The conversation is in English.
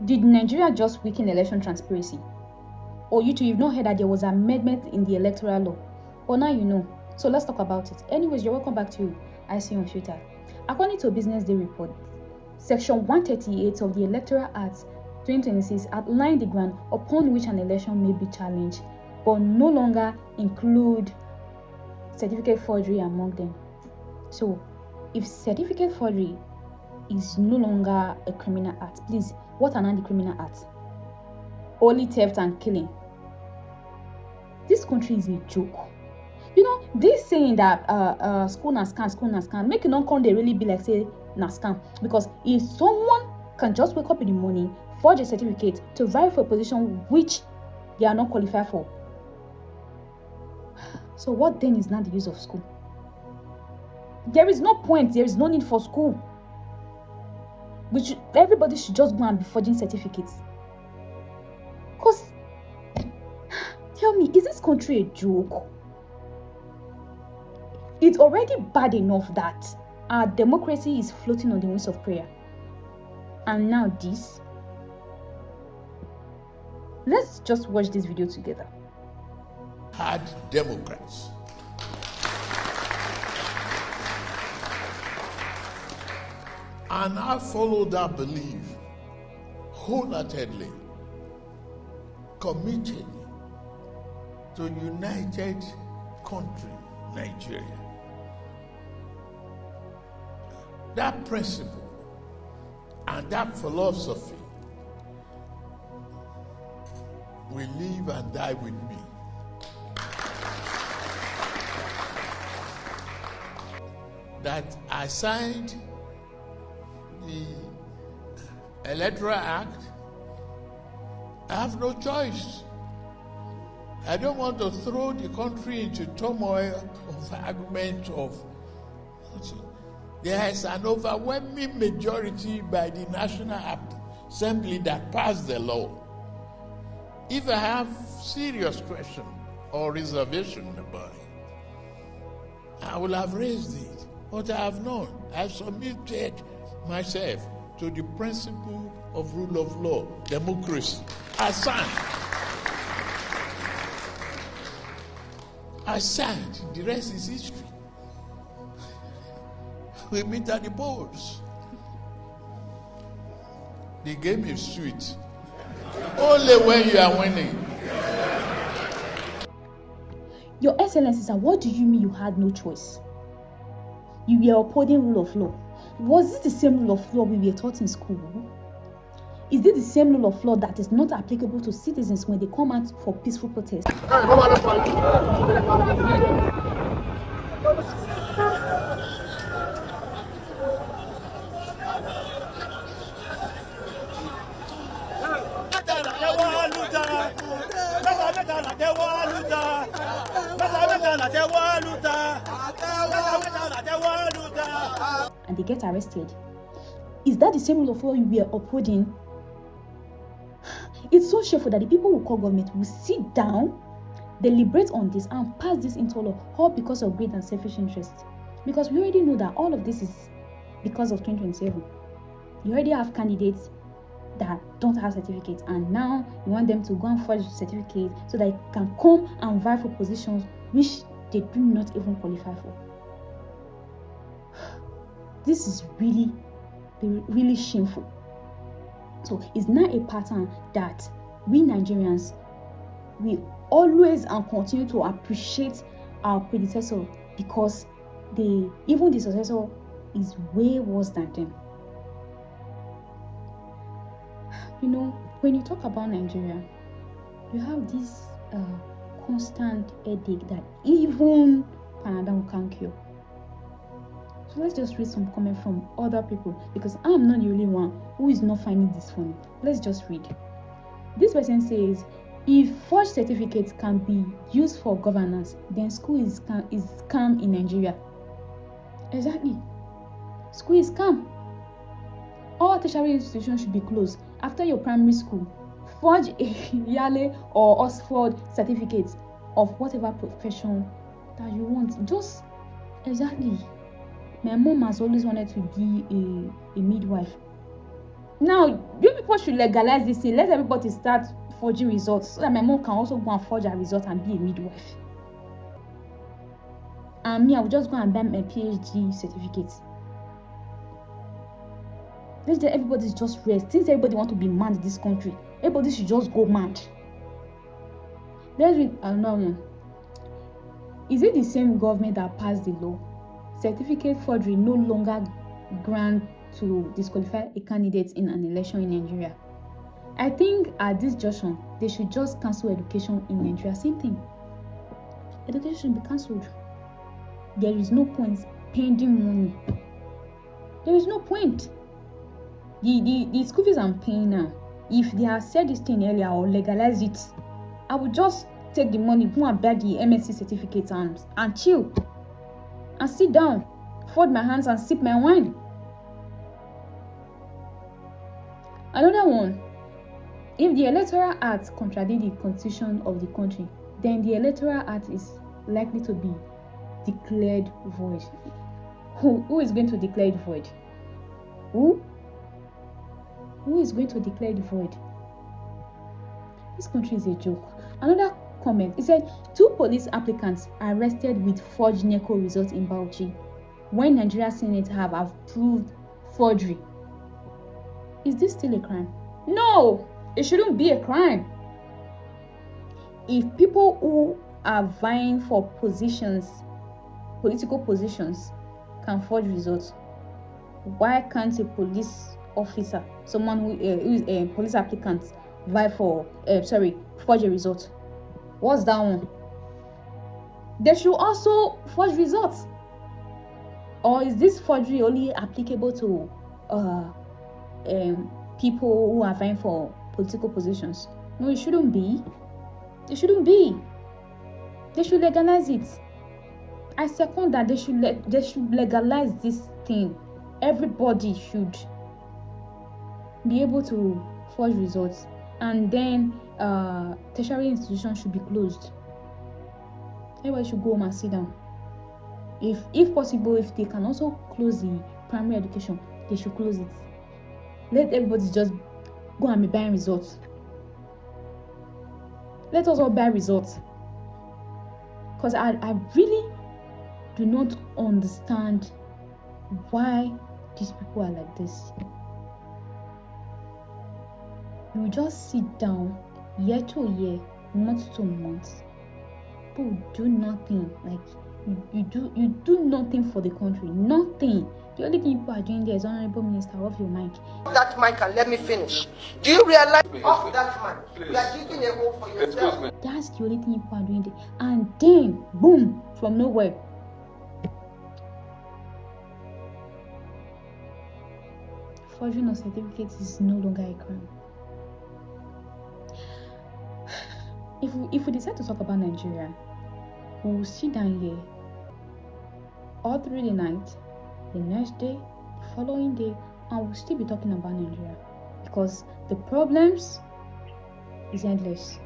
Did Nigeria just weaken election transparency? Or you two, you've not heard that there was an amendment in the electoral law? But now you know. So let's talk about it. Anyways, you're welcome back to AISY Unfiltered. According to a Business Day report, Section 138 of the Electoral Acts 2026 outlined the ground upon which an election may be challenged, but no longer include certificate forgery among them. So, if certificate forgery is no longer a criminal act, please, what are now the criminal acts? Only theft and killing. This country is a joke. You know, this saying that school na scam, make it not come they really be like say na scam. Because if someone can just wake up in the morning, forge a certificate to vie for a position which they are not qualified for, so what then is not the use of school? There is no point, there is no need for school. Everybody should just go and be forging certificates. Because, tell me, is this country a joke? It's already bad enough that our democracy is floating on the wings of prayer. And now this. Let's just watch this video together. Hard Democrats. And I follow that belief wholeheartedly, committed to united country, Nigeria. That principle and that philosophy will live and die with me. That I signed the Electoral Act. I have no choice. I don't want to throw the country into turmoil of argument of. There is an overwhelming majority by the National Assembly that passed the law. If I have serious question or reservation about it, I will have raised it. But I have not. I submitted myself to the principle of rule of law, democracy. I signed. I signed. The rest is history. We meet at the polls. The game is sweet. Only when you are winning. Your Excellency, sir, what do you mean you had no choice? You were upholding rule of law. Was it the same rule of law we were taught in school? Is it the same rule of law that is not applicable to citizens when they come out for peaceful protest? And they get arrested. Is that the same rule of law we are upholding? It's so shameful that the people who call government will sit down, deliberate on this, and pass this into law, all because of greed and selfish interest. Because we already know that all of this is because of 2027. You already have candidates that don't have certificates, and now you want them to go and forge certificates so that they can come and vie for positions which they do not even qualify for. This is really, really shameful. So it's not a pattern that we Nigerians, we always and continue to appreciate our predecessor because even the successor is way worse than them. You know, when you talk about Nigeria, you have this constant headache that even Panadol can't cure. So let's just read some comments from other people because I'm not the only one who is not finding this funny. Let's just read. This person says, if forged certificates can be used for governance, then school is scam in Nigeria. Exactly. School is scam. All tertiary institutions should be closed. After your primary school, forge a Yale or Oxford certificate of whatever profession that you want. Just exactly. My mom has always wanted to be a midwife. Now, you people people should legalize this thing. Let everybody start forging results so that my mom can also go and forge her results and be a midwife. And me, I will just go and buy my PhD certificate. Let everybody just rest. Since everybody want to be mad in this country, everybody should just go mad. Let's read another one. Is it the same government that passed the law? Certificate forgery no longer grant to disqualify a candidate in an election in Nigeria. I think at this junction, they should just cancel education in Nigeria. Same thing. Education should be cancelled. There is no point spending money. There is no point. The school fees I'm paying now, if they have said this thing earlier or legalize it, I would just take the money, go and buy the MSc certificate and chill. And sit down, fold my hands and sip my wine. Another one. If the Electoral Act contradicts the constitution of the country, then the Electoral Act is likely to be declared void. Who is going to declare it void? Who is going to declare it void? This country is a joke. Another comment, it said 2 police applicants arrested with forged NECO results in Bauchi when Nigeria Senate have approved forgery. Is this still a crime? No, it shouldn't be a crime. If people who are vying for positions, political positions, can forge results, why can't a police officer, someone who is a police applicant, forge a result? What's that one? They should also forge results. Or is this forgery only applicable to people who are vying for political positions? No, it shouldn't be. It shouldn't be. They should legalize it. I second that they should legalize this thing. Everybody should be able to forge results, and then tertiary institutions should be closed. Everybody should go home and sit down. If possible, if they can also close the primary education, they should close it. Let everybody just go and be buying results. Let us all buy results. Because I really do not understand why these people are like this. You just sit down year to year, month to month. People do nothing. Like you do nothing for the country. Nothing. The only thing people are doing there is, Honorable Minister, off your mic. That mic and let me finish. Do you realize off that mic? You are digging a hole for yourself. That's the only thing people are doing there. And then, boom, from nowhere. Forging of certificates is no longer a crime. If we decide to talk about Nigeria, we will sit down here all through the night, the next day, the following day, and we'll still be talking about Nigeria, because the problems is endless.